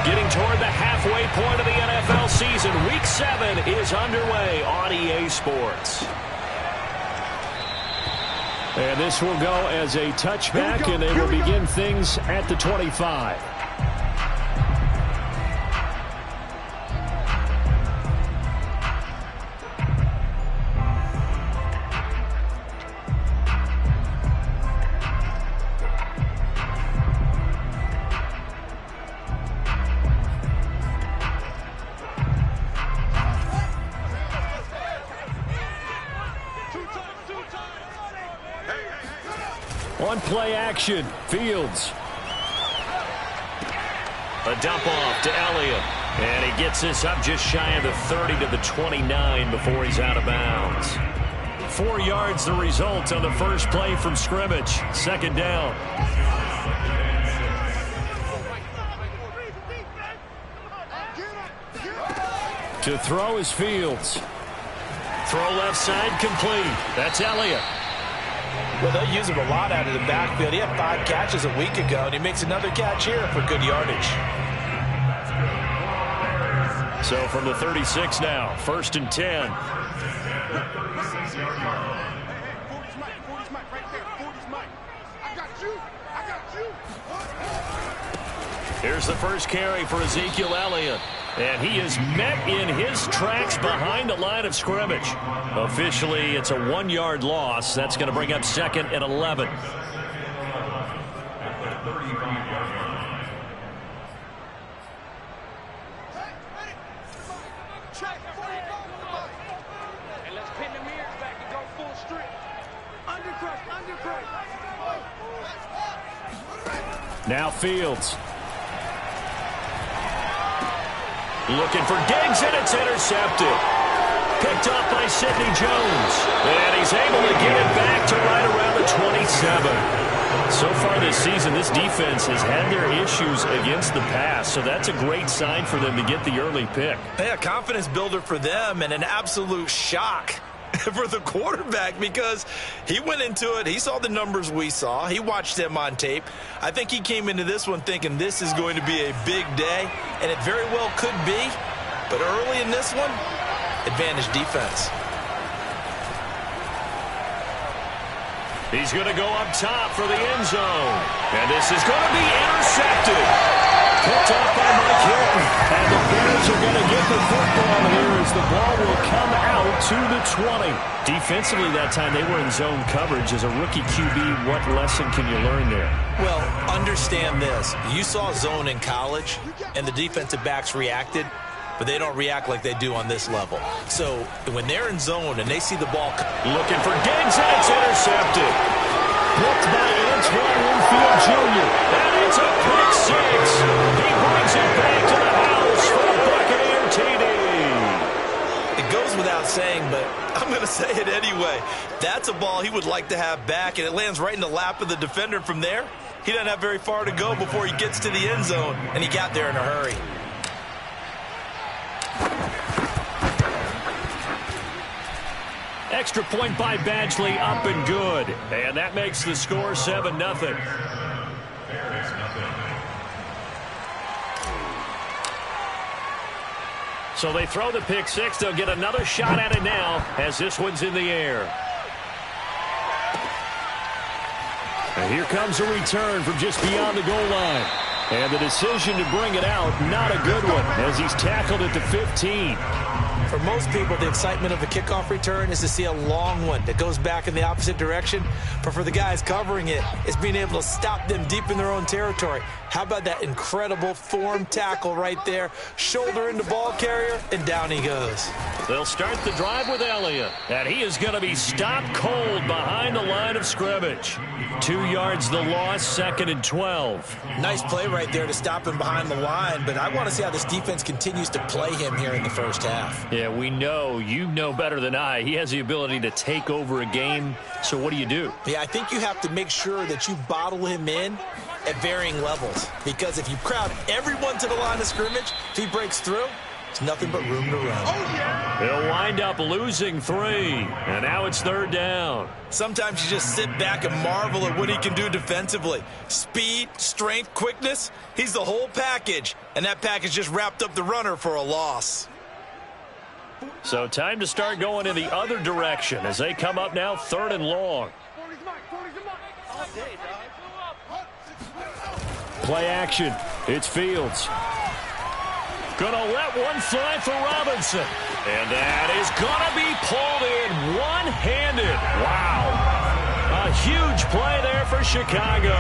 Getting toward the halfway point of the NFL season. Week 7 is underway on EA Sports. And this will go as a touchback, and they will begin things at the 25. On play action, Fields. A dump off to Elliott. And he gets this up just shy of the 30 to the 29 before he's out of bounds. 4 yards the result on the first play from scrimmage. Second down. To throw is Fields. Throw left side complete. That's Elliott. Well, they'll use him a lot out of the backfield. He had 5 catches a week ago, and he makes another catch here for good yardage. So from the 36 now, 1st and 10. Here's the first carry for Ezekiel Elliott. And he is met in his tracks behind the line of scrimmage. Officially, it's a 1-yard loss. That's going to bring up 2nd and 11. Now Fields. Looking for Diggs, and it's intercepted. Picked off by Sidney Jones. And he's able to get it back to right around the 27. So far this season, this defense has had their issues against the pass, so that's a great sign for them to get the early pick. Yeah, confidence builder for them and an absolute shock for the quarterback because he went into it. He saw the numbers we saw. He watched them on tape. I think he came into this one thinking this is going to be a big day, and it very well could be. But early in this one, advantage defense. He's going to go up top for the end zone. And this is going to be intercepted. Picked off by Mike Hilton. And the Bears are going to get the football here as the ball will come out to the 20. Defensively that time, they were in zone coverage. As a rookie QB, what lesson can you learn there? Well, understand this. You saw zone in college, and the defensive backs reacted, but they don't react like they do on this level. So when they're in zone and they see the ball. Looking for Diggs, and it's intercepted. Picked by Antoine Winfield Jr. And it's a pick six. He brings it back to the house for the Buccaneer TD. It goes without saying, but I'm going to say it anyway. That's a ball he would like to have back, and it lands right in the lap of the defender from there. He doesn't have very far to go before he gets to the end zone, and he got there in a hurry. Extra point by Badgley, up and good. And that makes the score 7-0. So they throw the pick six. They'll get another shot at it now as this one's in the air. And here comes a return from just beyond the goal line. And the decision to bring it out, not a good one, as he's tackled at the 15. For most people, the excitement of the kickoff return is to see a long one that goes back in the opposite direction. But for the guys covering it, it's being able to stop them deep in their own territory. How about that incredible form tackle right there? Shoulder into ball carrier, and down he goes. They'll start the drive with Elliott. And he is going to be stopped cold behind the line of scrimmage. 2 yards the loss, 2nd and 12. Nice play right there to stop him behind the line. But I want to see how this defense continues to play him here in the first half. Yeah, we know, you know better than I, he has the ability to take over a game. So what do you do? Yeah, I think you have to make sure that you bottle him in at varying levels. Because if you crowd everyone to the line of scrimmage, if he breaks through, It's nothing but room to run. He'll wind up losing 3, and now it's 3rd down. Sometimes you just sit back and marvel at what he can do defensively. Speed, strength, quickness, he's the whole package, and that package just wrapped up the runner for a loss. So time to start going in the other direction as they come up now 3rd and long. Play action. It's Fields. Gonna let one fly for Robinson. And that is gonna be pulled in one-handed. Wow. A huge play there for Chicago.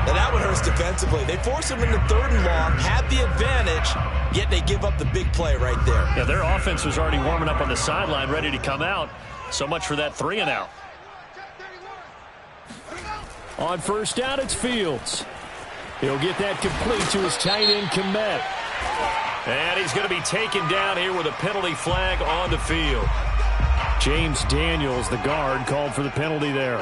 And that one hurts defensively. They force him into 3rd and long, had the advantage, yet they give up the big play right there. Yeah, their offense was already warming up on the sideline, ready to come out. So much for that 3 and out. On 1st down, it's Fields. He'll get that complete to his tight end, Kmet. And he's going to be taken down here with a penalty flag on the field. James Daniels, the guard, called for the penalty there.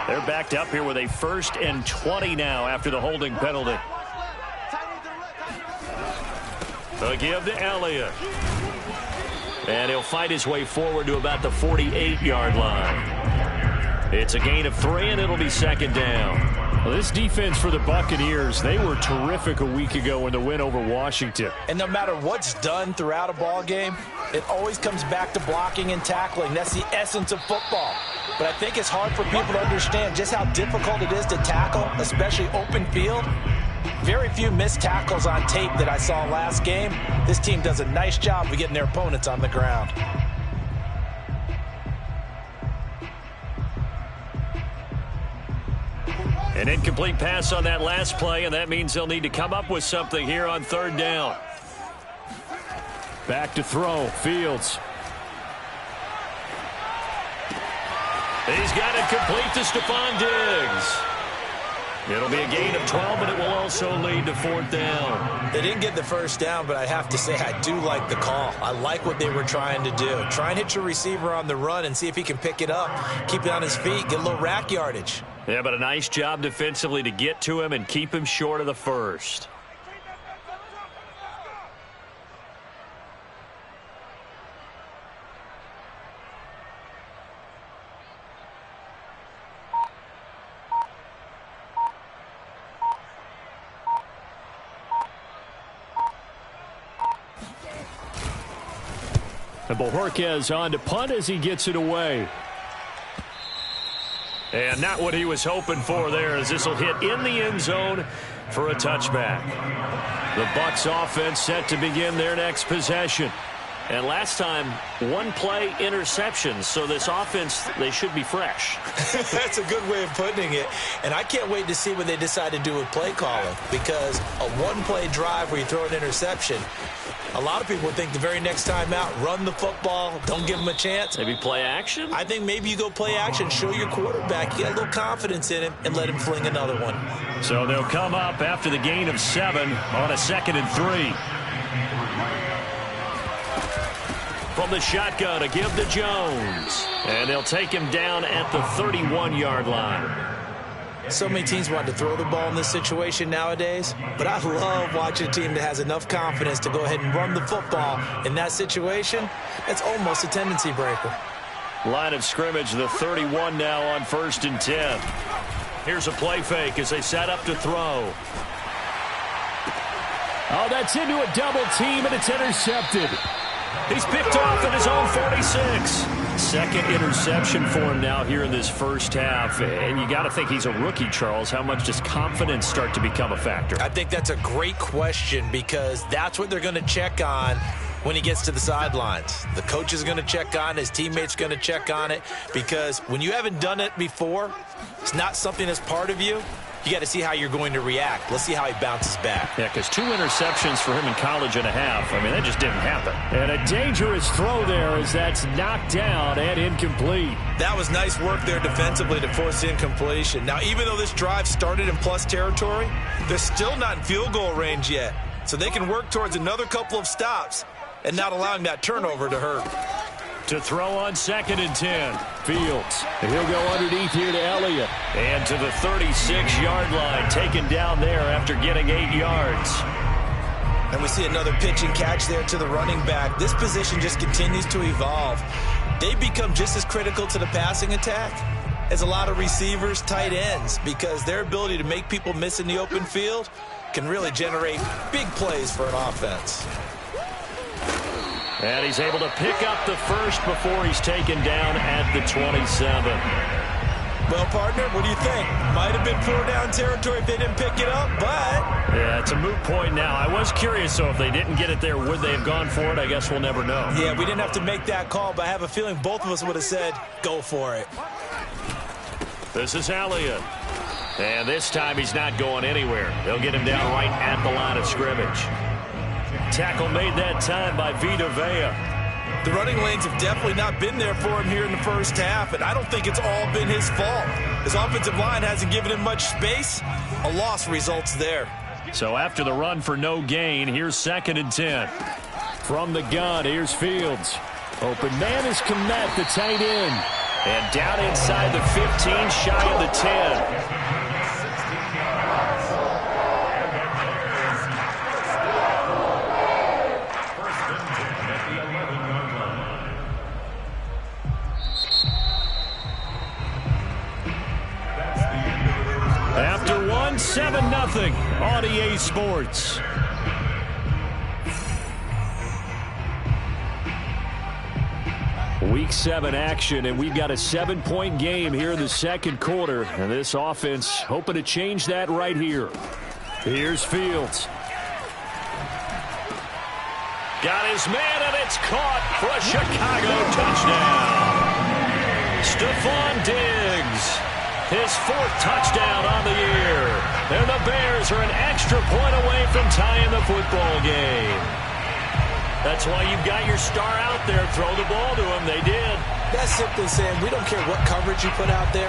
They're backed up here with a 1st and 20 now after the holding penalty. The give to Elliott. And he'll fight his way forward to about the 48-yard line. It's a gain of 3, and it'll be 2nd down. Well, this defense for the Buccaneers, they were terrific a week ago in the win over Washington. And no matter what's done throughout a ball game, it always comes back to blocking and tackling. That's the essence of football. But I think it's hard for people to understand just how difficult it is to tackle, especially open field. Very few missed tackles on tape that I saw last game. This team does a nice job of getting their opponents on the ground. An incomplete pass on that last play, and that means they'll need to come up with something here on 3rd down. Back to throw, Fields. He's got it complete to Stephon Diggs. It'll be a gain of 12, but it will also lead to 4th down. They didn't get the 1st down, but I have to say I do like the call. I like what they were trying to do. Try and hit your receiver on the run and see if he can pick it up, keep it on his feet, get a little rack yardage. Yeah, but a nice job defensively to get to him and keep him short of the 1st. And Bojorquez on to punt as he gets it away. And not what he was hoping for there, as this will hit in the end zone for a touchback. The Bucs offense set to begin their next possession. And last time, 1-play interceptions. So this offense, they should be fresh. That's a good way of putting it. And I can't wait to see what they decide to do with play calling. Because a 1-play drive where you throw an interception, a lot of people would think the very next time out, run the football, don't give them a chance. Maybe play action? I think maybe you go play action, show your quarterback, you get a little confidence in him, and let him fling another one. So they'll come up after the gain of 7 on a 2nd and 3. From the shotgun, a give to Jones. And they'll take him down at the 31-yard line. So many teams want to throw the ball in this situation nowadays, but I love watching a team that has enough confidence to go ahead and run the football in that situation. That's almost a tendency breaker. Line of scrimmage, the 31 now on 1st and 10. Here's a play fake as they set up to throw. Oh, that's into a double team, and it's intercepted. He's picked off at his own 46. 2nd interception for him now here in this 1st half. And you got to think he's a rookie, Charles. How much does confidence start to become a factor? I think that's a great question because that's what they're going to check on when he gets to the sidelines. The coach is going to check on it. His teammates going to check on it because when you haven't done it before, it's not something that's part of you. You got to see how you're going to react. Let's see how he bounces back. Yeah, because 2 interceptions for him in college and a half. I mean, that just didn't happen. And a dangerous throw there as that's knocked down and incomplete. That was nice work there defensively to force incompletion. Now, even though this drive started in plus territory, they're still not in field goal range yet. So they can work towards another couple of stops and not allowing that turnover to hurt. To throw on 2nd and 10. Fields. And he'll go underneath here to Elliott. And to the 36-yard line, taken down there after getting 8 yards. And we see another pitch and catch there to the running back. This position just continues to evolve. They become just as critical to the passing attack as a lot of receivers, tight ends, because their ability to make people miss in the open field can really generate big plays for an offense. And he's able to pick up the first before he's taken down at the 27. Well, partner, what do you think? Might have been 4-down territory if they didn't pick it up, but... Yeah, it's a moot point now. I was curious, so if they didn't get it there, would they have gone for it? I guess we'll never know. Yeah, we didn't have to make that call, but I have a feeling both of us would have said, go for it. This is Elliott. And this time he's not going anywhere. They'll get him down right at the line of scrimmage. Tackle made that time by Vita Vea. The running lanes have definitely not been there for him here in the first half, and I don't think it's all been his fault. His offensive line hasn't given him much space. A loss results there. So after the run for no gain, here's 2nd and 10. From the gun, here's Fields. Open man is Kmet, the tight end. And down inside the 15, shy of the 10. After 7-0 on EA Sports. Week 7 action, and we've got a 7-point game here in the second quarter. And this offense hoping to change that right here. Here's Fields. Got his man, and it's caught for a Chicago touchdown. Stephon Diggs. His 4th touchdown on the year. And the Bears are an extra point away from tying the football game. That's why you've got your star out there. Throw the ball to him. They did. That's simply saying we don't care what coverage you put out there.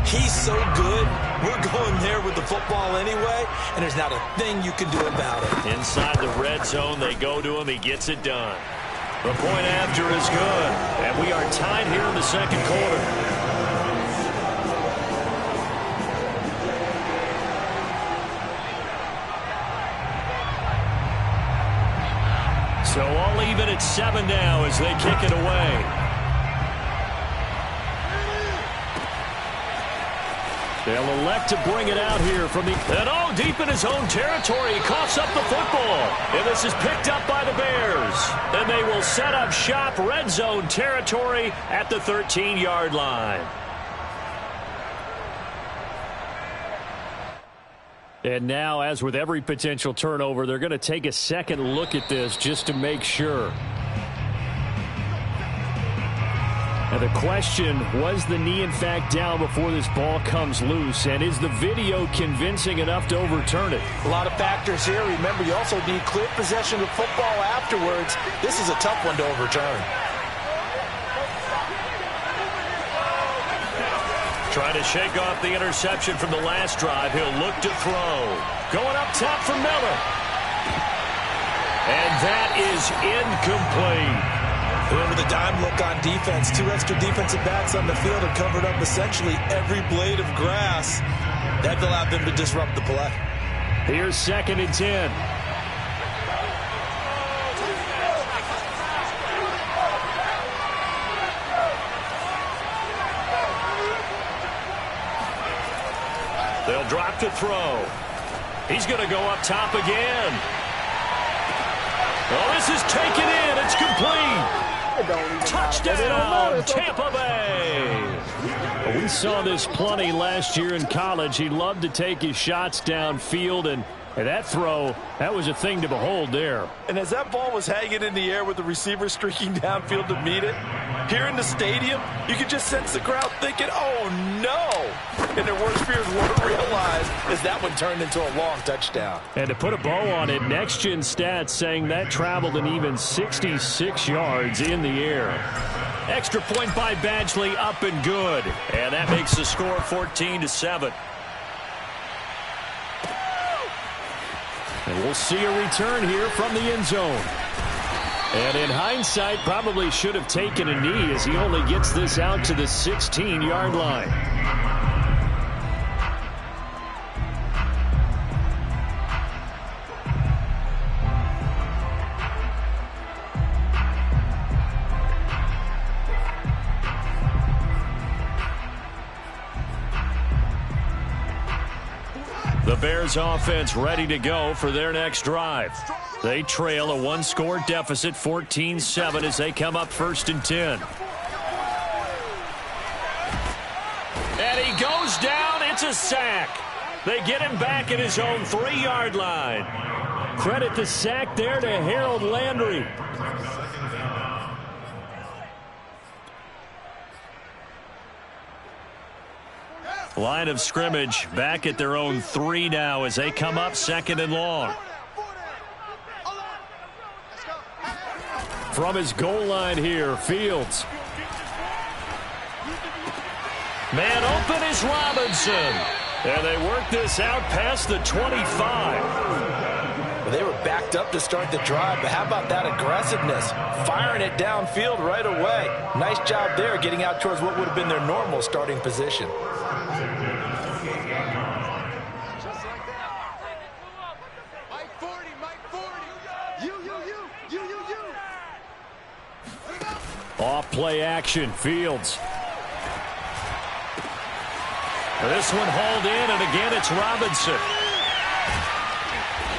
He's so good. We're going there with the football anyway, and there's not a thing you can do about it. Inside the red zone, they go to him. He gets it done. The point after is good, and we are tied here in the second quarter. So all even at 7 now as they kick it away. They'll elect to bring it out here from the... And deep in his own territory. He coughs up the football. And this is picked up by the Bears. And they will set up shop red zone territory at the 13-yard line. And now, as with every potential turnover, they're going to take a second look at this just to make sure. And the question, was the knee in fact down before this ball comes loose? And is the video convincing enough to overturn it? A lot of factors here. Remember, you also need clear possession of football afterwards. This is a tough one to overturn. Trying to shake off the interception from the last drive. He'll look to throw. Going up top for Miller. And that is incomplete. Remember the dime look on defense. 2 extra defensive backs on the field and covered up essentially every blade of grass. That allowed them to disrupt the play. Here's 2nd and 10. They'll drop to throw. He's going to go up top again. Oh, this is taken in. It's complete. Touchdown, Tampa Bay. We saw this plenty last year in college. He loved to take his shots downfield, and that throw, that was a thing to behold there. And as that ball was hanging in the air with the receiver streaking downfield to meet it, here in the stadium, you could just sense the crowd thinking, oh, no. And their worst fears weren't realized as that one turned into a long touchdown. And to put a bow on it, Next Gen Stats saying that traveled an even 66 yards in the air. Extra point by Badgley, up and good. And that makes the score 14-7. And we'll see a return here from the end zone. And in hindsight, probably should have taken a knee as he only gets this out to the 16-yard line. The Bears offense ready to go for their next drive. They trail a one-score deficit, 14-7, as they come up 1st and 10. And he goes down. It's a sack. They get him back at his own 3-yard line. Credit the sack there to Harold Landry. Line of scrimmage back at their own 3 now as they come up 2nd and long. From his goal line here, Fields. Man open is Robinson. And they work this out past the 25. Well, they were backed up to start the drive, but how about that aggressiveness? Firing it downfield right away. Nice job there getting out towards what would have been their normal starting position. Off play action, Fields. This one hauled in, and again it's Robinson.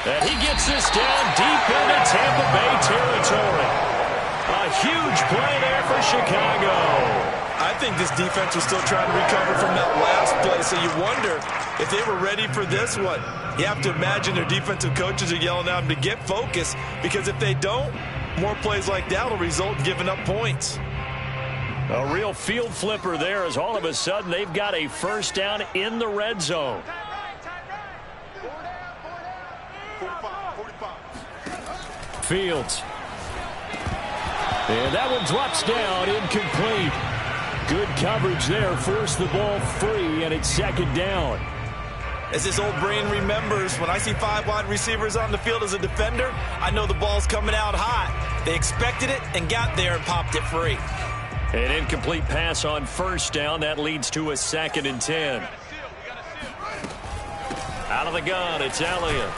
And he gets this down deep into Tampa Bay territory. A huge play there for Chicago. I think this defense was still trying to recover from that last play, so you wonder if they were ready for this one. You have to imagine their defensive coaches are yelling at them to get focused, because if they don't, more plays like that will result in giving up points. A real field flipper there as all of a sudden they've got a first down in the red zone. Fields. And that one drops down, incomplete. Good coverage there, forced the ball free, and it's 2nd down. As this old brain remembers, when I see 5 wide receivers on the field as a defender, I know the ball's coming out hot. They expected it and got there and popped it free. An incomplete pass on 1st down. That leads to a 2nd and 10. Out of the gun, it's Elliott.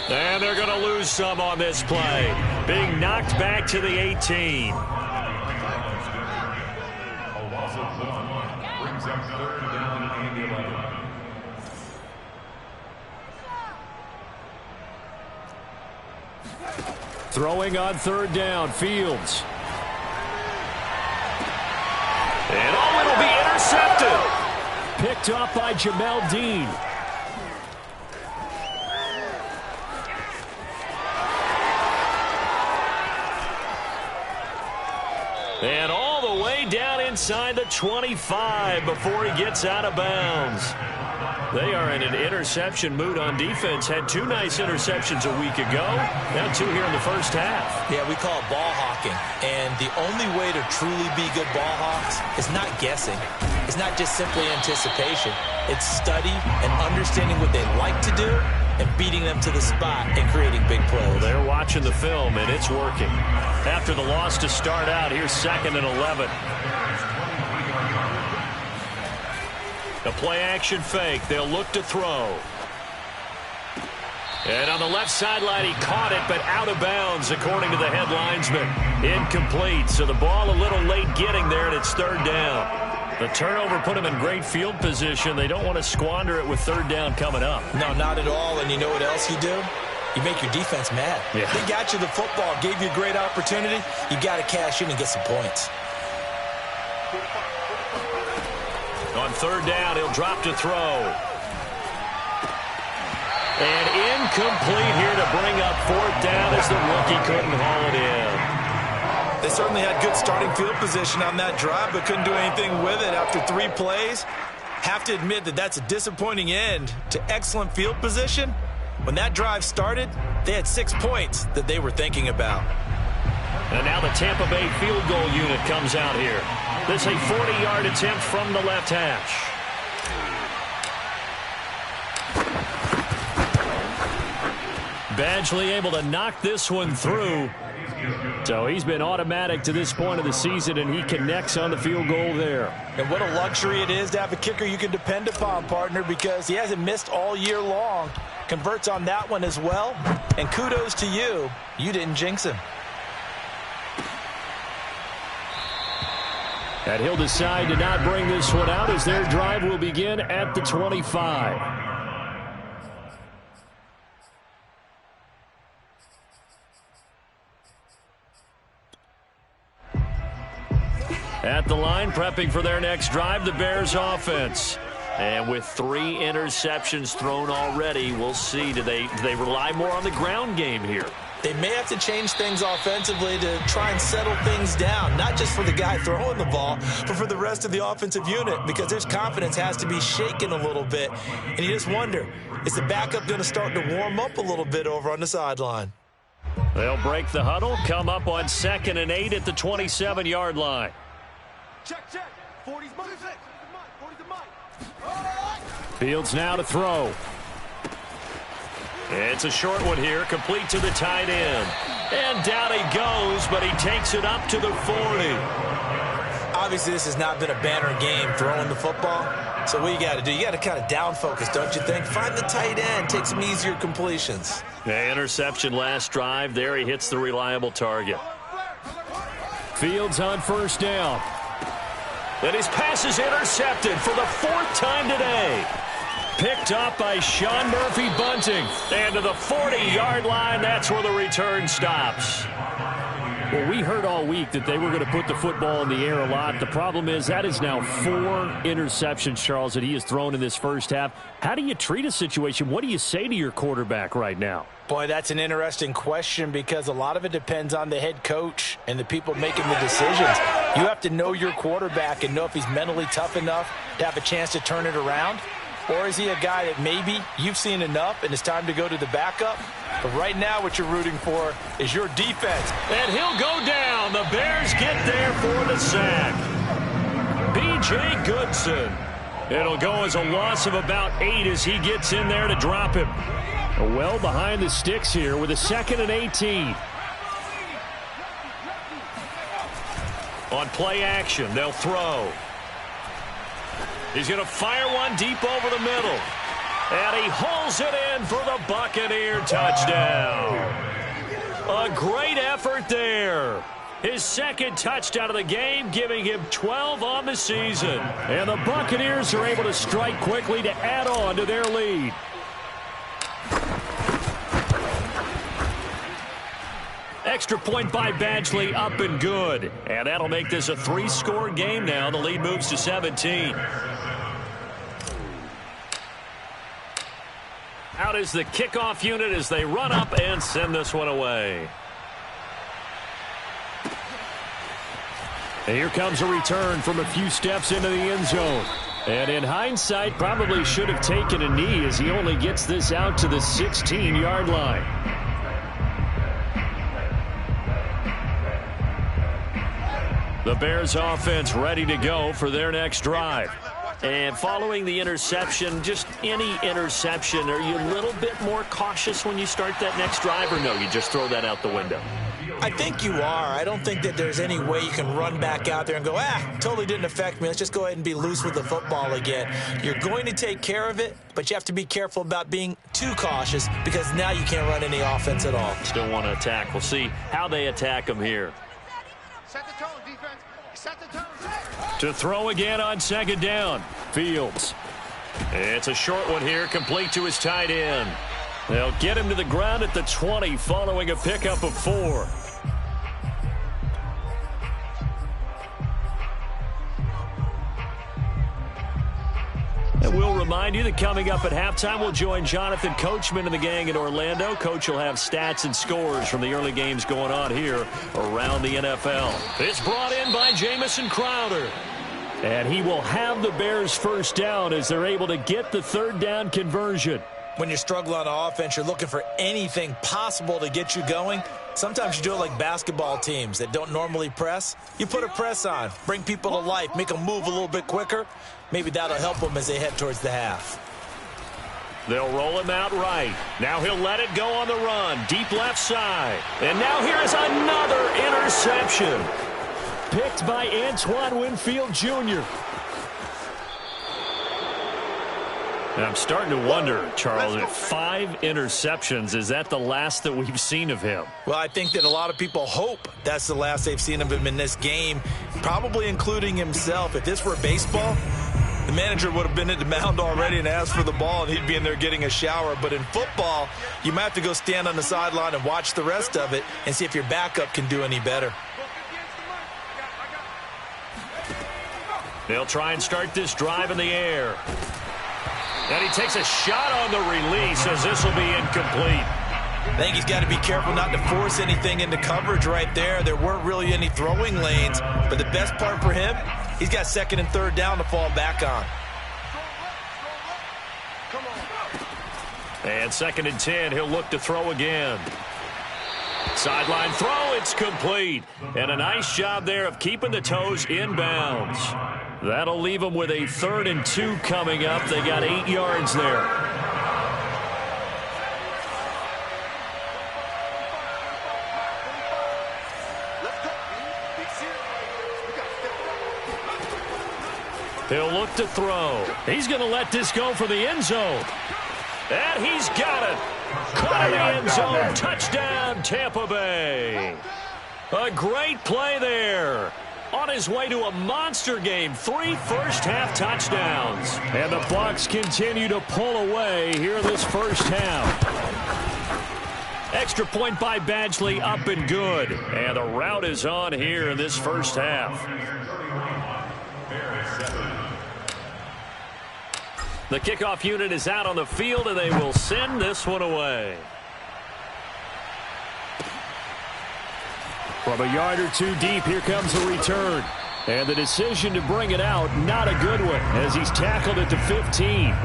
And they're going to lose some on this play. Being knocked back to the 18. Throwing on 3rd down, Fields. And it'll be intercepted. Picked off by Jamel Dean. And all the way down inside the 25 before he gets out of bounds. They are in an interception mood on defense. Had 2 nice interceptions a week ago. Now 2 here in the first half. Yeah, we call it ball hawking. And the only way to truly be good ball hawks is not guessing. It's not just simply anticipation. It's study and understanding what they like to do and beating them to the spot and creating big plays. Well, they're watching the film, and it's working. After the loss to start out, here's 2nd and 11. The play-action fake. They'll look to throw. And on the left sideline, he caught it, but out of bounds, according to the head linesman. Incomplete, so the ball a little late getting there, and it's 3rd down. The turnover put them in great field position. They don't want to squander it with 3rd down coming up. No, not at all, and you know what else you do? You make your defense mad. Yeah. They got you the football, gave you a great opportunity. You got to cash in and get some points. On 3rd down, he'll drop to throw. And incomplete here to bring up 4th down as the rookie couldn't haul it in. They certainly had good starting field position on that drive, but couldn't do anything with it after 3 plays. Have to admit that that's a disappointing end to excellent field position. When that drive started, they had 6 points that they were thinking about. And now the Tampa Bay field goal unit comes out here. This a 40-yard attempt from the left hash. Badgley able to knock this one through. So he's been automatic to this point of the season, and he connects on the field goal there. And what a luxury it is to have a kicker you can depend upon, partner, because he hasn't missed all year long. Converts on that one as well. And kudos to you. You didn't jinx him. And he'll decide to not bring this one out as their drive will begin at the 25. At the line, prepping for their next drive, the Bears offense. And with 3 interceptions thrown already, we'll see. Do they rely more on the ground game here? They may have to change things offensively to try and settle things down, not just for the guy throwing the ball, but for the rest of the offensive unit, because their confidence has to be shaken a little bit. And you just wonder, is the backup going to start to warm up a little bit over on the sideline? They'll break the huddle, come up on 2nd and 8 at the 27-yard line. Check. 40's mine. 40's mine. Fields now to throw. It's a short one here, complete to the tight end. And down he goes, but he takes it up to the 40. Obviously, this has not been a banner game throwing the football. So what you got to do, you got to kind of down focus, don't you think? Find the tight end, take some easier completions. Yeah, interception last drive. There he hits the reliable target. Fields on 1st down. And his pass is intercepted for the 4th time today. Picked up by Sean Murphy-Bunting. And to the 40-yard line, that's where the return stops. Well, we heard all week that they were going to put the football in the air a lot. The problem is that is now 4 interceptions, Charles, that he has thrown in this first half. How do you treat a situation? What do you say to your quarterback right now? Boy, that's an interesting question because a lot of it depends on the head coach and the people making the decisions. You have to know your quarterback and know if he's mentally tough enough to have a chance to turn it around. Or is he a guy that maybe you've seen enough and it's time to go to the backup? But right now what you're rooting for is your defense. And he'll go down. The Bears get there for the sack. B.J. Goodson. It'll go as a loss of about 8 as he gets in there to drop him. Well behind the sticks here with a 2nd and 18. On play action, they'll throw. He's going to fire one deep over the middle. And he hauls it in for the Buccaneer touchdown. A great effort there. His 2nd touchdown of the game, giving him 12 on the season. And the Buccaneers are able to strike quickly to add on to their lead. Extra point by Badgley, up and good. And that'll make this a 3-score game now. The lead moves to 17. Out is the kickoff unit as they run up and send this one away. And here comes a return from a few steps into the end zone. And in hindsight, probably should have taken a knee as he only gets this out to the 16-yard line. The Bears offense ready to go for their next drive. And following the interception, just any interception, are you a little bit more cautious when you start that next drive, or no, you just throw that out the window? I think you are. I don't think that there's any way you can run back out there and go, totally didn't affect me. Let's just go ahead and be loose with the football again. You're going to take care of it, but you have to be careful about being too cautious because now you can't run any offense at all. Still want to attack. We'll see how they attack them here. Set the tone, defense. Set the tone. To throw again on 2nd down. Fields. It's a short one here, complete to his tight end. They'll get him to the ground at the 20 following a pickup of 4. And we'll remind you that coming up at halftime, we'll join Jonathan Coachman and the gang in Orlando. Coach will have stats and scores from the early games going on here around the NFL. It's brought in by Jamison Crowder. And he will have the Bears' first down as they're able to get the 3rd down conversion. When you're struggling on offense, you're looking for anything possible to get you going. Sometimes you do it like basketball teams that don't normally press. You put a press on, bring people to life, make them move a little bit quicker. Maybe that'll help them as they head towards the half. They'll roll him out right. Now he'll let it go on the run. Deep left side. And now here is another interception. Picked by Antoine Winfield Jr. And I'm starting to wonder, Charles, if 5 interceptions, is that the last that we've seen of him? Well, I think that a lot of people hope that's the last they've seen of him in this game, probably including himself. If this were baseball, the manager would have been at the mound already and asked for the ball, and he'd be in there getting a shower. But in football, you might have to go stand on the sideline and watch the rest of it and see if your backup can do any better. They'll try and start this drive in the air. And he takes a shot on the release as this will be incomplete. I think he's got to be careful not to force anything into coverage right there. There weren't really any throwing lanes, but the best part for him, he's got 2nd and 3rd down to fall back on. And 2nd and 10, he'll look to throw again. Sideline throw, it's complete. And a nice job there of keeping the toes inbounds. That'll leave them with a 3rd and 2 coming up. They got 8 yards there. He'll look to throw. He's going to let this go for the end zone. And he's got it. Caught in the end zone. Touchdown, Tampa Bay. A great play there. On his way to a monster game. 3 first-half touchdowns. And the Bucs continue to pull away here in this first half. Extra point by Badgley, up and good. And the route is on here in this first half. The kickoff unit is out on the field, and they will send this one away. From a yard or 2 deep, here comes the return. And the decision to bring it out, not a good one, as he's tackled at the 15.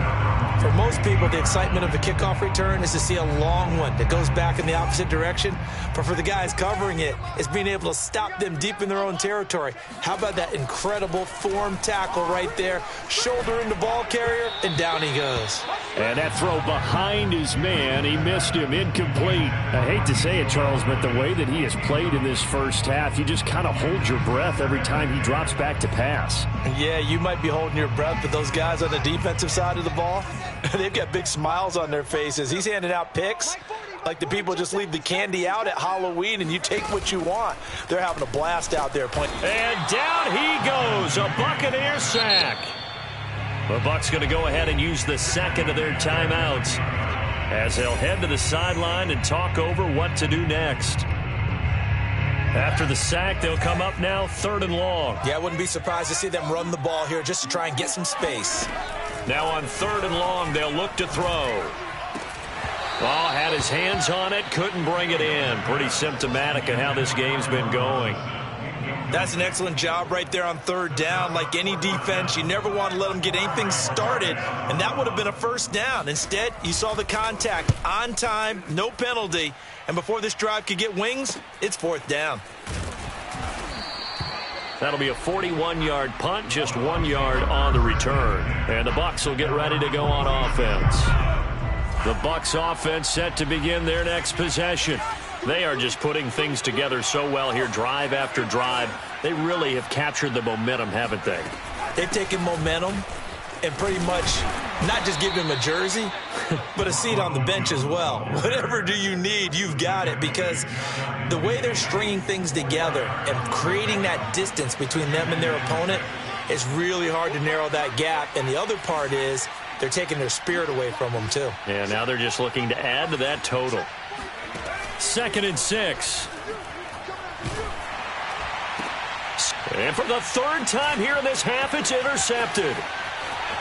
For most people, the excitement of a kickoff return is to see a long one that goes back in the opposite direction. But for the guys covering it, it's being able to stop them deep in their own territory. How about that incredible form tackle right there? Shoulder in the ball carrier, and down he goes. And that throw behind his man, he missed him, incomplete. I hate to say it, Charles, but the way that he has played in this first half, you just kind of hold your breath every time he drops back to pass. Yeah, you might be holding your breath, but those guys on the defensive side of the ball, they've got big smiles on their faces. He's handing out picks like the people just leave the candy out at Halloween and you take what you want. They're having a blast out there playing. And down he goes, a Buccaneer sack. The Bucs going to go ahead and use the 2nd of their timeouts as they'll head to the sideline and talk over what to do next. After the sack, they'll come up now 3rd and long. Yeah, I wouldn't be surprised to see them run the ball here just to try and get some space. Now on 3rd and long, they'll look to throw. Oh, had his hands on it, couldn't bring it in. Pretty symptomatic of how this game's been going. That's an excellent job right there on 3rd down. Like any defense, you never want to let them get anything started, and that would have been a 1st down. Instead, you saw the contact on time, no penalty, and before this drive could get wings, it's 4th down. That'll be a 41-yard punt, just 1 yard on the return. And the Bucs will get ready to go on offense. The Bucs offense set to begin their next possession. They are just putting things together so well here, drive after drive. They really have captured the momentum, haven't they? They've taken momentum and pretty much not just give him a jersey, but a seat on the bench as well. Whatever do you need, you've got it, because the way they're stringing things together and creating that distance between them and their opponent is really hard to narrow that gap. And the other part is they're taking their spirit away from them too. Yeah, now they're just looking to add to that total. 2nd and 6. And for the 3rd time here in this half, it's intercepted.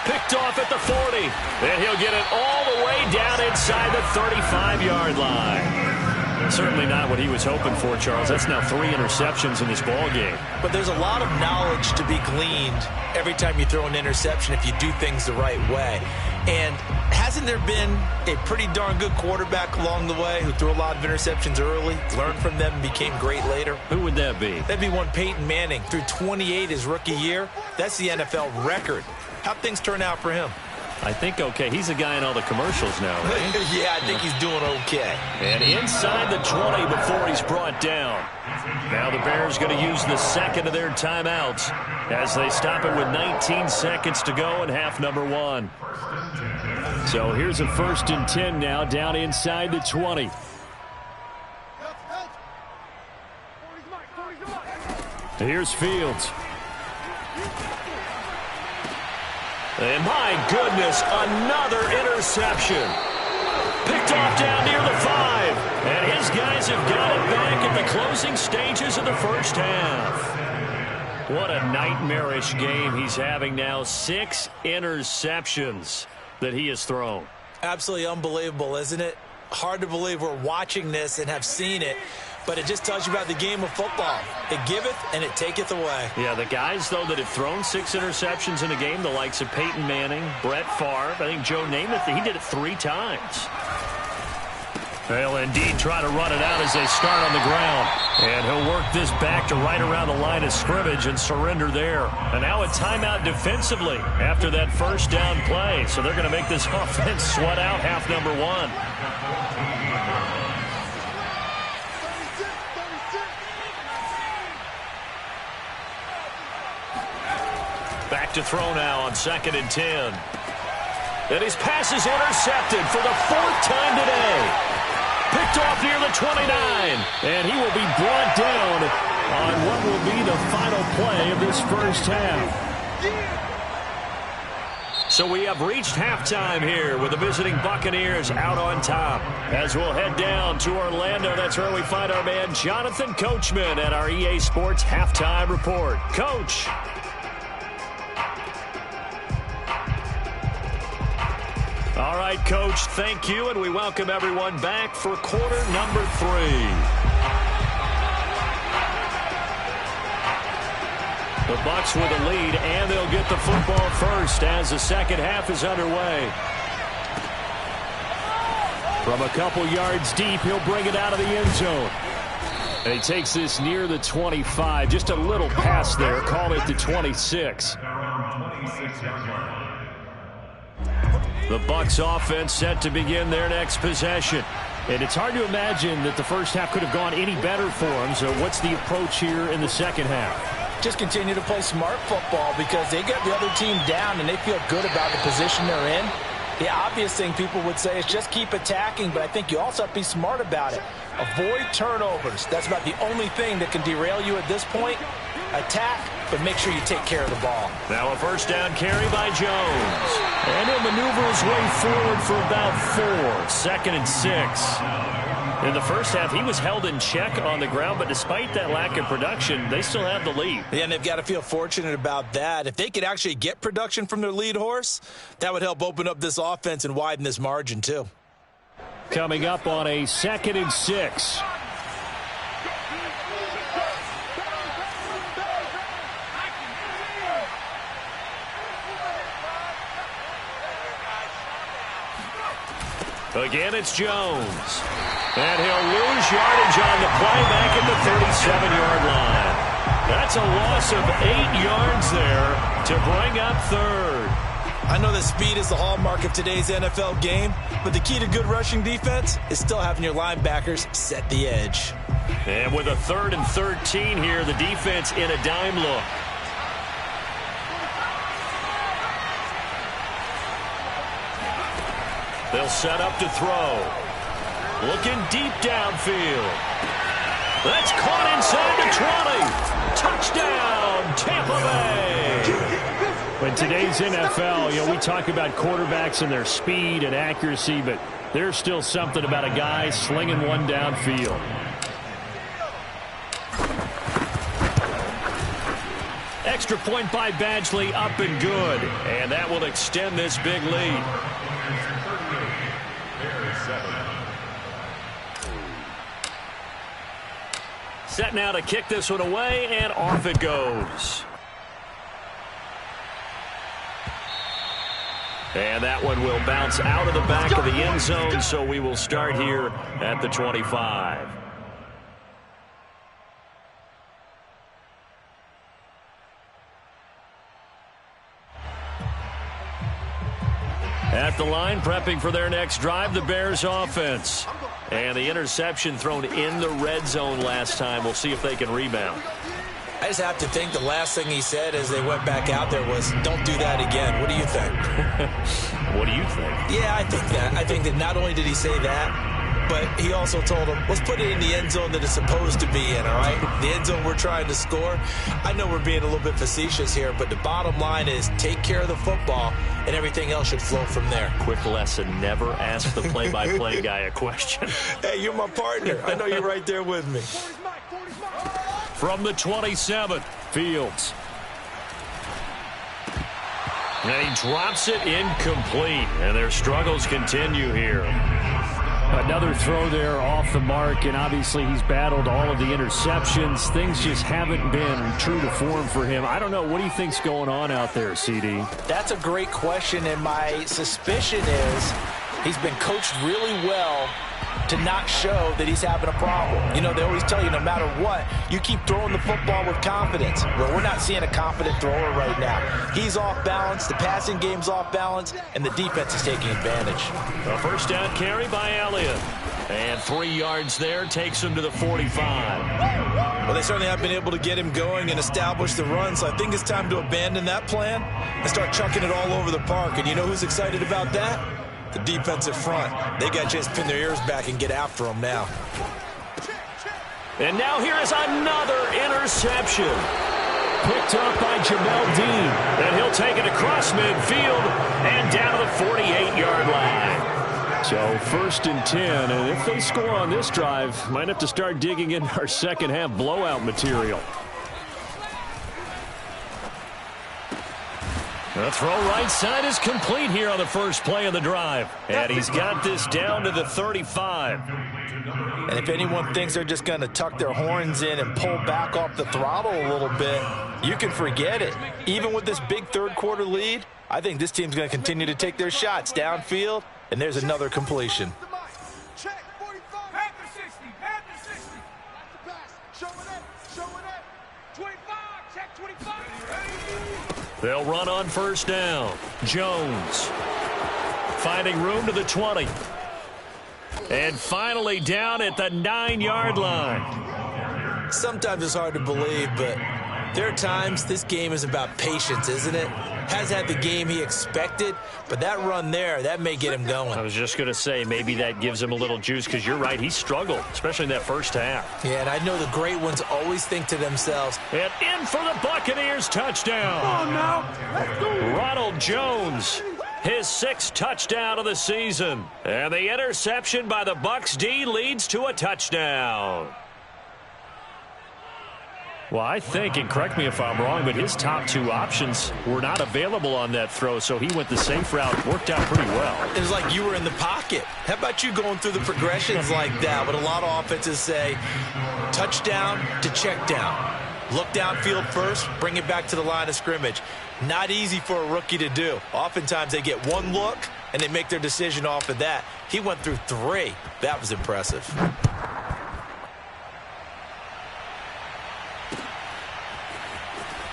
Picked off at the 40. And he'll get it all the way down inside the 35-yard line. Certainly not what he was hoping for, Charles. That's now 3 interceptions in this ball game. But there's a lot of knowledge to be gleaned every time you throw an interception if you do things the right way. And hasn't there been a pretty darn good quarterback along the way who threw a lot of interceptions early, learned from them, and became great later? Who would that be? That'd be one Peyton Manning. Threw 28 his rookie year. That's the NFL record. How'd things turn out for him? I think okay. He's a guy in all the commercials now, right? Yeah, I think he's doing okay. And inside the 20 before he's brought down. Now the Bears going to use the second of their timeouts as they stop it with 19 seconds to go in half number 1. So here's a 1st and 10 now down inside the 20. Here's Fields. And my goodness, another interception. Picked off down near the 5. And his guys have got it back at the closing stages of the first half. What a nightmarish game he's having now. 6 interceptions that he has thrown. Absolutely unbelievable, isn't it? Hard to believe we're watching this and have seen it. But it just tells you about the game of football. It giveth and it taketh away. Yeah, the guys, though, that have thrown 6 interceptions in a game, the likes of Peyton Manning, Brett Favre, I think Joe Namath, he did it 3 times. They'll indeed try to run it out as they start on the ground. And he'll work this back to right around the line of scrimmage and surrender there. And now a timeout defensively after that first down play. So they're going to make this offense sweat out half number 1. Back to throw now on 2nd and 10. And his pass is intercepted for the 4th time today. Picked off near the 29. And he will be brought down on what will be the final play of this first half. So we have reached halftime here with the visiting Buccaneers out on top. As we'll head down to Orlando, that's where we find our man Jonathan Coachman at our EA Sports Halftime Report. Coach. All right, Coach, thank you, and we welcome everyone back for quarter number 3. The Bucs with a lead, and they'll get the football first as the second half is underway. From a couple yards deep, he'll bring it out of the end zone. And he takes this near the 25, just a little pass there, call it the 26. The Bucs offense set to begin their next possession. And it's hard to imagine that the first half could have gone any better for them. So what's the approach here in the second half? Just continue to play smart football because they get the other team down and they feel good about the position they're in. The obvious thing people would say is just keep attacking, but I think you also have to be smart about it. Avoid turnovers. That's about the only thing that can derail you at this point. Attack, but make sure you take care of the ball. Now a first down carry by Jones. And he'll maneuver his way forward for about 4. 2nd and 6. In the first half, he was held in check on the ground, but despite that lack of production, they still have the lead. Yeah, and they've got to feel fortunate about that. If they could actually get production from their lead horse, that would help open up this offense and widen this margin too. Coming up on a 2nd and 6. Again, it's Jones. And he'll lose yardage on the play back at the 37-yard line. That's a loss of 8 yards there to bring up 3rd. I know that speed is the hallmark of today's NFL game, but the key to good rushing defense is still having your linebackers set the edge. And with a 3rd and 13 here, the defense in a dime look. They'll set up to throw. Looking deep downfield. That's caught inside the 20. Touchdown, Tampa Bay. In today's NFL, we talk about quarterbacks and their speed and accuracy, but there's still something about a guy slinging one downfield. Extra point by Badgley, up and good. And that will extend this big lead. Set now to kick this one away, and off it goes. And that one will bounce out of the back of the end zone, so we will start here at the 25. At the line, prepping for their next drive, the Bears offense. And the interception thrown in the red zone last time. We'll see if they can rebound. I just have to think the last thing he said as they went back out there was, don't do that again. What do you think? What do you think? Yeah, I think that. I think that not only did he say that, but he also told him, let's put it in the end zone that it's supposed to be in, all right? The end zone we're trying to score. I know we're being a little bit facetious here, but the bottom line is take care of the football, and everything else should flow from there. Quick lesson, never ask the play-by-play guy a question. Hey, you're my partner. I know you're right there with me. From the 27, Fields. And he drops it incomplete, and their struggles continue here. Another throw there off the mark, and obviously he's battled all of the interceptions. Things just haven't been true to form for him. I don't know. What do you think's going on out there, CD? That's a great question, and my suspicion is he's been coached really well to not show that he's having a problem. You know, they always tell you no matter what, you keep throwing the football with confidence. Well, we're not seeing a confident thrower right now. He's off balance, the passing game's off balance, and the defense is taking advantage. A first down carry by Elliott. And 3 yards there takes him to the 45. Well, they certainly have been able to get him going and establish the run, so I think it's time to abandon that plan and start chucking it all over the park. And you know who's excited about that? The defensive front. They got a chance to pin their ears back and get after them now. And now here is another interception. Picked up by Jamel Dean. And he'll take it across midfield and down to the 48-yard line. So 1st and 10, and if they score on this drive, might have to start digging in our second half blowout material. The throw right side is complete here on the first play of the drive. And he's got this down to the 35. And if anyone thinks they're just going to tuck their horns in and pull back off the throttle a little bit, you can forget it. Even with this big third-quarter lead, I think this team's going to continue to take their shots downfield, and there's another completion. Check, 45. Panther 60, Panther 60. That's the pass. Showing it. 25, check 25. They'll run on first down. Jones finding room to the 20. And finally down at the 9-yard line. Sometimes it's hard to believe, but there are times this game is about patience, isn't it? Has had the game he expected, but that run there, that may get him going. I was just going to say, maybe that gives him a little juice, because you're right, he struggled, especially in that first half. Yeah, and I know the great ones always think to themselves, and in for the Buccaneers touchdown. Come on now. Let's go. Ronald Jones, his 6th touchdown of the season. And the interception by the Bucs D leads to a touchdown. Well, I think, and correct me if I'm wrong, but his top 2 options were not available on that throw, so he went the safe route. Worked out pretty well. It was like you were in the pocket. How about you going through the progressions like that? What a lot of offenses say, touchdown to check down. Look downfield first, bring it back to the line of scrimmage. Not easy for a rookie to do. Oftentimes they get one look, and they make their decision off of that. He went through 3. That was impressive.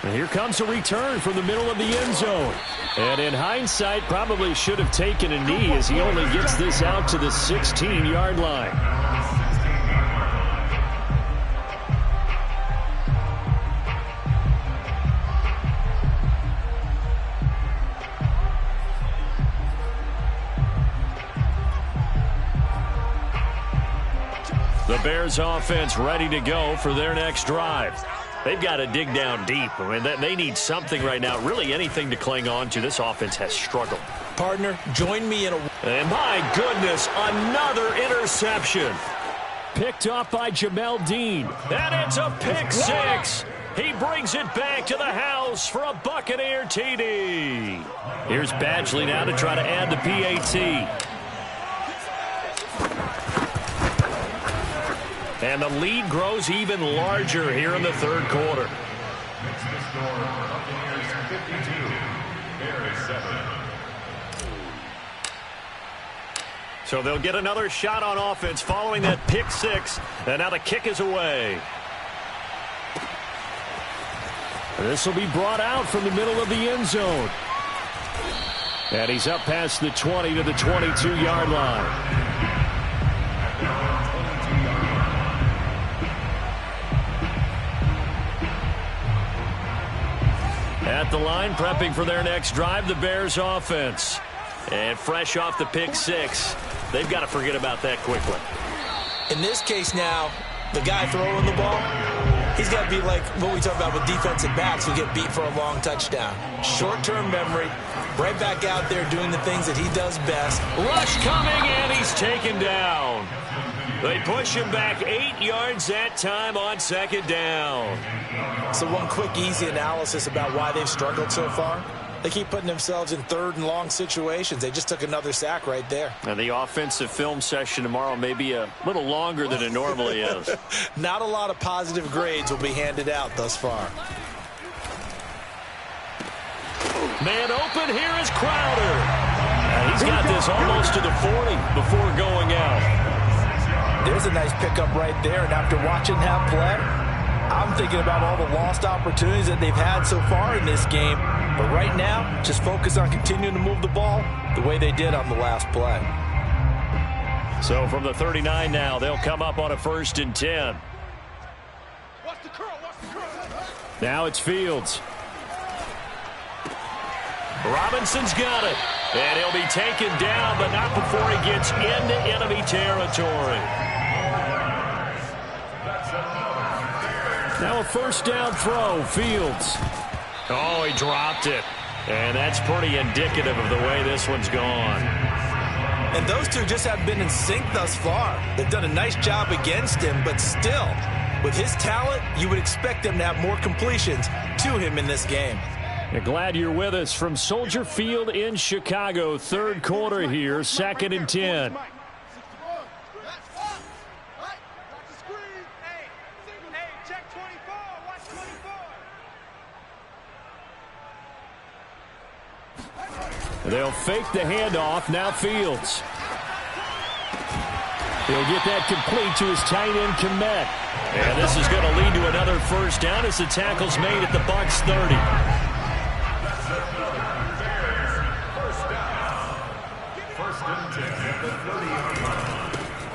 And here comes a return from the middle of the end zone. And in hindsight, probably should have taken a knee as he only gets this out to the 16-yard line. The Bears offense ready to go for their next drive. They've got to dig down deep. I mean, they need something right now, really anything to cling on to. This offense has struggled. Partner, join me in a... And my goodness, another interception. Picked off by Jamel Dean. And it's a pick 6. He brings it back to the house for a Buccaneer TD. Here's Badgley now to try to add the PAT. And the lead grows even larger here in the third quarter. So they'll get another shot on offense following that pick 6. And now the kick is away. This will be brought out from the middle of the end zone. And he's up past the 20 to the 22-yard line. At the line, prepping for their next drive, the Bears offense. And fresh off the pick six, they've got to forget about that quickly. In this case now, the guy throwing the ball, he's got to be like what we talk about with defensive backs who get beat for a long touchdown. Short-term memory, right back out there doing the things that he does best. Rush coming, and he's taken down. They push him back 8 yards that time on second down. So one quick, easy analysis about why they've struggled so far. They keep putting themselves in third and long situations. They just took another sack right there. And the offensive film session tomorrow may be a little longer than it normally is. Not a lot of positive grades will be handed out thus far. Man open, here is Crowder. And he's got this almost to the 40 before going out. There's a nice pickup right there, and after watching that play, I'm thinking about all the lost opportunities that they've had so far in this game. But right now, just focus on continuing to move the ball the way they did on the last play. So from the 39 now, they'll come up on a 1st and 10. Now it's Fields. Robinson's got it. And he'll be taken down, but not before he gets into enemy territory. Now a 1st down throw, Fields. Oh, he dropped it. And that's pretty indicative of the way this one's gone. And those two just have been in sync thus far. They've done a nice job against him, but still, with his talent, you would expect them to have more completions to him in this game. Glad you're with us from Soldier Field in Chicago. 3rd quarter here, 2nd and 10. They'll fake the handoff. Now Fields. He'll get that complete to his tight end, Kmet. And this is going to lead to another 1st down as the tackle's made at the Bucs 30.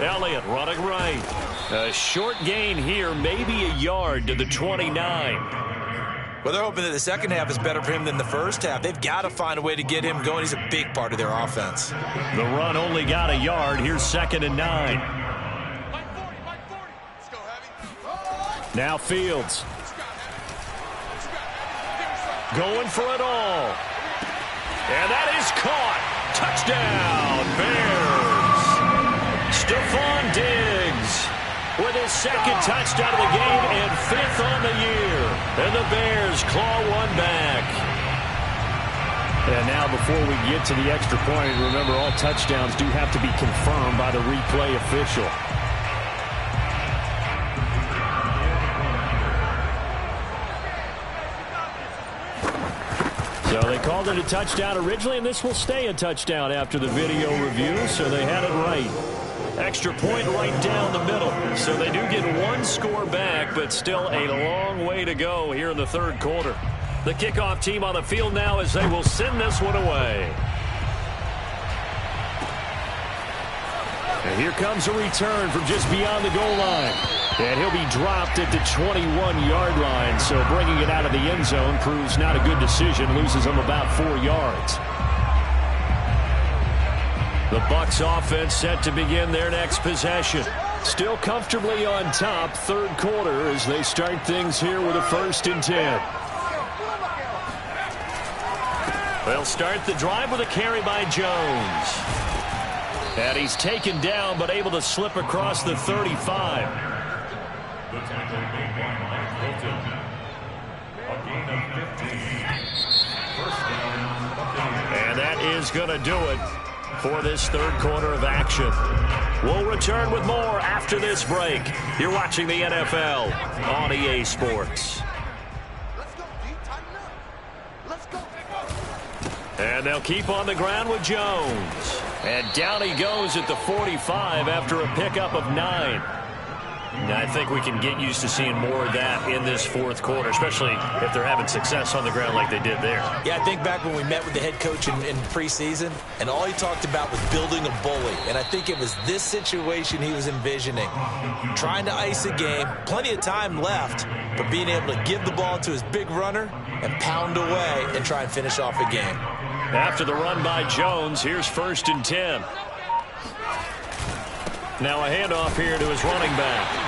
Elliott running right. A short gain here, maybe a yard to the 29. Well, they're hoping that the second half is better for him than the first half. They've got to find a way to get him going. He's a big part of their offense. The run only got a yard. Here's 2nd and 9. Now Fields. Going for it all. And that is caught. Touchdown, Bears. Stephon Diggs with his 2nd touchdown of the game and 5th on the year. And the Bears claw one back. And now before we get to the extra point, remember all touchdowns do have to be confirmed by the replay official. So they called it a touchdown originally, and this will stay a touchdown after the video review, so they had it right. Extra point right down the middle. So they do get one score back, but still a long way to go here in the 3rd quarter. The kickoff team on the field now as they will send this one away. And here comes a return from just beyond the goal line. And he'll be dropped at the 21-yard line. So bringing it out of the end zone proves not a good decision. Loses him about 4 yards. The Bucs offense set to begin their next possession. Still comfortably on top, 3rd quarter as they start things here with a 1st and 10. They'll start the drive with a carry by Jones. And he's taken down but able to slip across the 35. And that is going to do it for this 3rd quarter of action. We'll return with more after this break. You're watching the NFL on EA Sports. And they'll keep on the ground with Jones. And down he goes at the 45 after a pickup of 9. I think we can get used to seeing more of that in this fourth quarter, especially if they're having success on the ground like they did there. Yeah, I think back when we met with the head coach in preseason, and all he talked about was building a bully. And I think it was this situation he was envisioning. Trying to ice a game, plenty of time left, but being able to give the ball to his big runner and pound away and try and finish off a game. After the run by Jones, here's 1st and 10. Now a handoff here to his running back.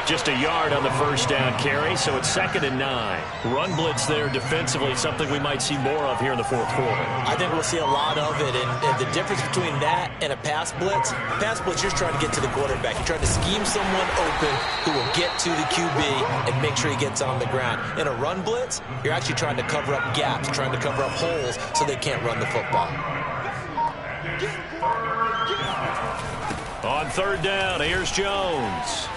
Just a yard on the first down carry, so it's 2nd and 9. Run blitz there defensively, something we might see more of here in the fourth quarter. I think we'll see a lot of it, and the difference between that and a pass blitz, you're trying to get to the quarterback. You're trying to scheme someone open who will get to the QB and make sure he gets on the ground. In a run blitz, you're actually trying to cover up gaps, trying to cover up holes so they can't run the football. On 3rd down, here's Jones.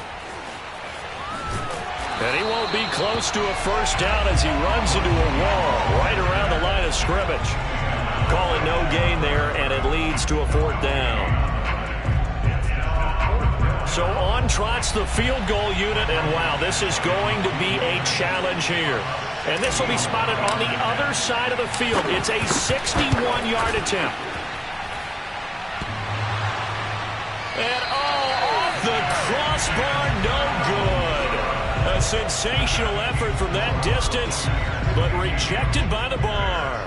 And he won't be close to a first down as he runs into a wall right around the line of scrimmage. Call it no gain there, and it leads to a 4th down. So on trots the field goal unit, and wow, this is going to be a challenge here. And this will be spotted on the other side of the field. It's a 61-yard attempt. And off the crossbar, no good. A sensational effort from that distance, but rejected by the bar.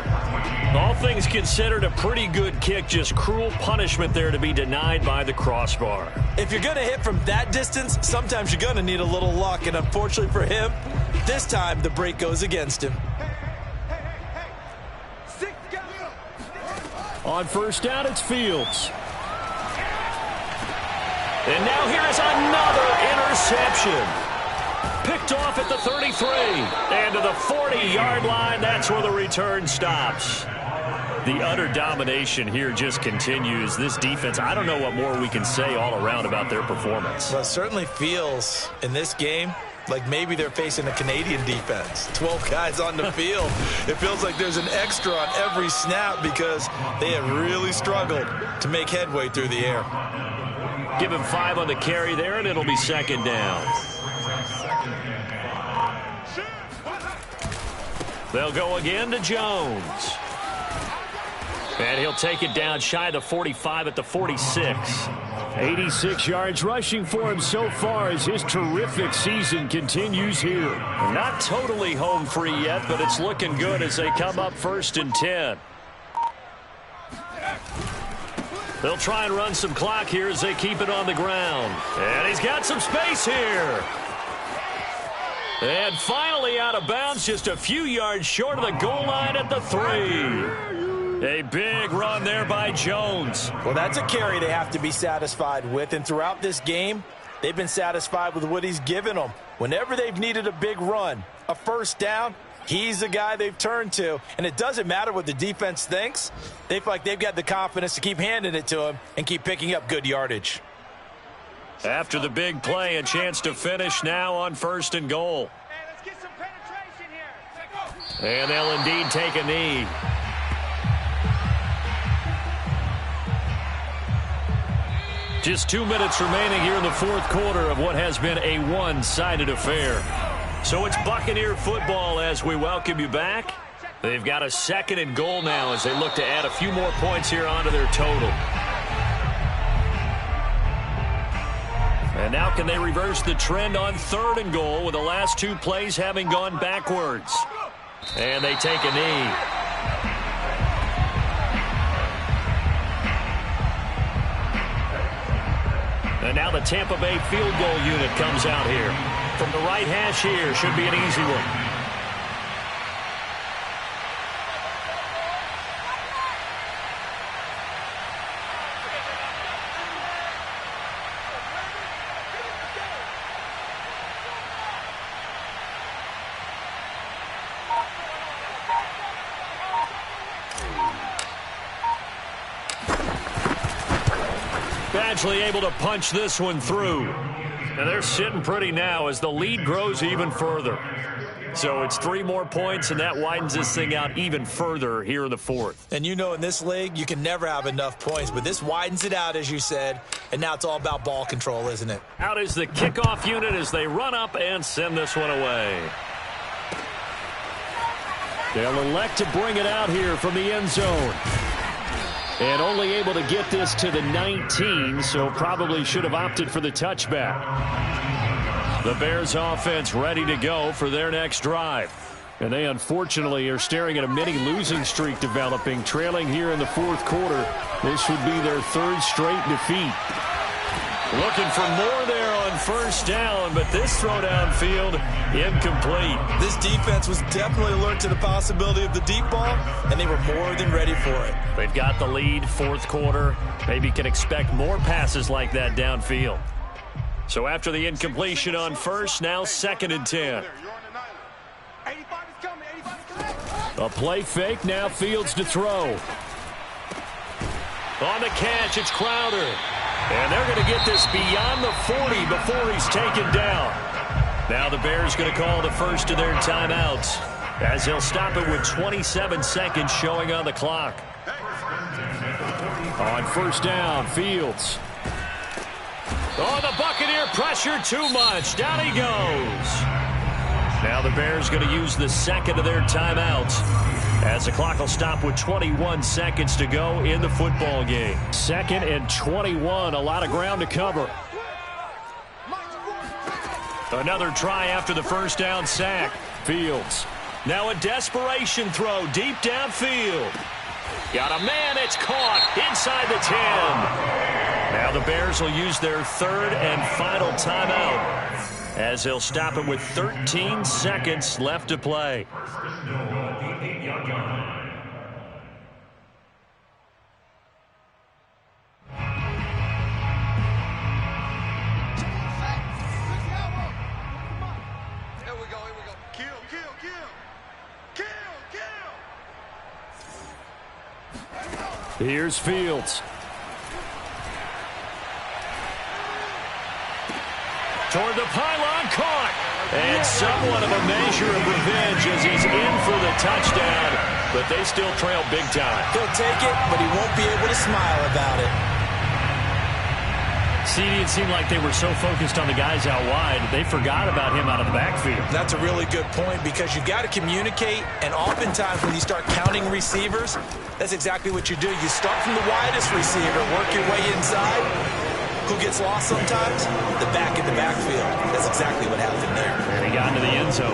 All things considered, a pretty good kick, just cruel punishment there to be denied by the crossbar. If you're going to hit from that distance, sometimes you're going to need a little luck, and unfortunately for him, this time the break goes against him. On 1st down, it's Fields. And now here is another interception. Picked off at the 33. And to the 40-yard line, that's where the return stops. The utter domination here just continues. This defense, I don't know what more we can say all around about their performance. Well, it certainly feels in this game like maybe they're facing a Canadian defense. 12 guys on the field. It feels like there's an extra on every snap because they have really struggled to make headway through the air. Give him 5 on the carry there, and it'll be 2nd down. They'll go again to Jones. And he'll take it down shy of the 45 at the 46. 86 yards rushing for him so far as his terrific season continues here. Not totally home free yet, but it's looking good as they come up 1st and 10. They'll try and run some clock here as they keep it on the ground. And he's got some space here. And finally out of bounds, just a few yards short of the goal line at the 3. A big run there by Jones. Well, that's a carry they have to be satisfied with. And throughout this game, they've been satisfied with what he's given them. Whenever they've needed a big run, a first down, he's the guy they've turned to. And it doesn't matter what the defense thinks. They feel like they've got the confidence to keep handing it to him and keep picking up good yardage. After the big play, a chance to finish now on 1st and goal. Hey, let's get some penetration here. And they'll indeed take a knee. Just 2 minutes remaining here in the fourth quarter of what has been a one-sided affair. So it's Buccaneer football as we welcome you back. They've got a 2nd and goal now as they look to add a few more points here onto their total. And now can they reverse the trend on 3rd and goal with the last 2 plays having gone backwards? And they take a knee. And now the Tampa Bay field goal unit comes out here. From the right hash here, should be an easy one. Badgley able to punch this one through. And they're sitting pretty now as the lead grows even further. So it's 3 more points, and that widens this thing out even further here in the fourth. And you know in this league, you can never have enough points, but this widens it out, as you said, and now it's all about ball control, isn't it? Out is the kickoff unit as they run up and send this one away. They'll elect to bring it out here from the end zone. And only able to get this to the 19, so probably should have opted for the touchback. The Bears offense ready to go for their next drive. And they unfortunately are staring at a mini losing streak developing, trailing here in the fourth quarter. This would be their 3rd straight defeat. Looking for more there on first down, but this throw downfield incomplete. This defense was definitely alert to the possibility of the deep ball, and they were more than ready for it. They've got the lead, fourth quarter. Maybe can expect more passes like that downfield. So after the incompletion on first, now 2nd and 10. A play fake, now Fields to throw. On the catch, it's Crowder. And they're going to get this beyond the 40 before he's taken down. Now the Bears going to call the first of their timeouts, as they'll stop it with 27 seconds showing on the clock. On first down, Fields. Oh, the Buccaneer pressure too much. Down he goes. Now the Bears going to use the second of their timeouts, as the clock will stop with 21 seconds to go in the football game. 2nd and 21, a lot of ground to cover. Another try after the first down sack. Fields. Now a desperation throw deep downfield. Got a man, it's caught inside the 10. Now the Bears will use their 3rd and final timeout, as they'll stop it with 13 seconds left to play. Here's Fields. Toward the pylon, caught. And somewhat of a measure of revenge as he's in for the touchdown. But they still trail big time. He'll take it, but he won't be able to smile about it. CD, it seemed like they were so focused on the guys out wide, they forgot about him out of the backfield. That's a really good point, because you've got to communicate, and oftentimes when you start counting receivers, that's exactly what you do. You start from the widest receiver, work your way inside. Who gets lost sometimes? The back in the backfield. That's exactly what happened there. And he got into the end zone.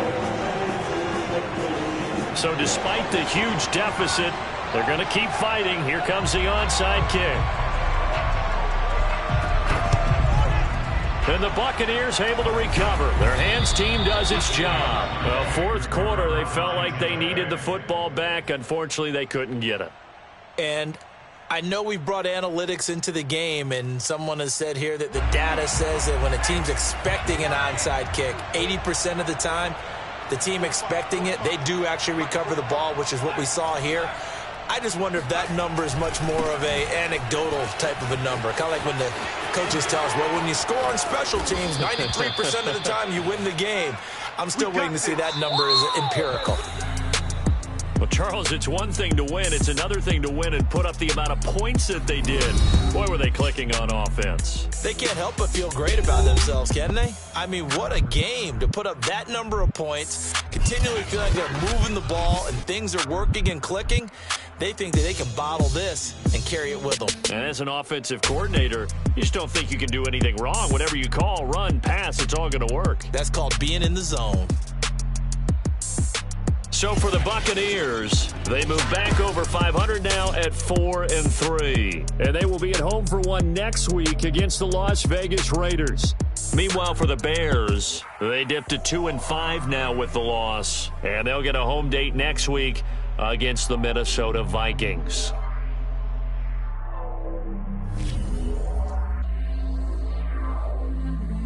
So despite the huge deficit, they're going to keep fighting. Here comes the onside kick. And the Buccaneers able to recover. Their hands team does its job. Well, fourth quarter, they felt like they needed the football back. Unfortunately, they couldn't get it. And I know we brought analytics into the game, and someone has said here that the data says that when a team's expecting an onside kick, 80% of the time, the team expecting it, they do actually recover the ball, which is what we saw here. I just wonder if that number is much more of a anecdotal type of a number. Kind of like when the coaches tell us, well, when you score on special teams, 93% of the time you win the game. I'm still waiting to see that number is empirical. Well, Charles, it's one thing to win. It's another thing to win and put up the amount of points that they did. Boy, were they clicking on offense. They can't help but feel great about themselves, can they? I mean, what a game to put up that number of points, continually feel like they're moving the ball and things are working and clicking. They think that they can bottle this and carry it with them. And as an offensive coordinator, you just don't think you can do anything wrong. Whatever you call, run, pass, it's all going to work. That's called being in the zone. So for the Buccaneers, they move back over 500 now at 4-3. And they will be at home for one next week against the Las Vegas Raiders. Meanwhile, for the Bears, they dipped to 2-5 now with the loss. And they'll get a home date next week against the Minnesota Vikings.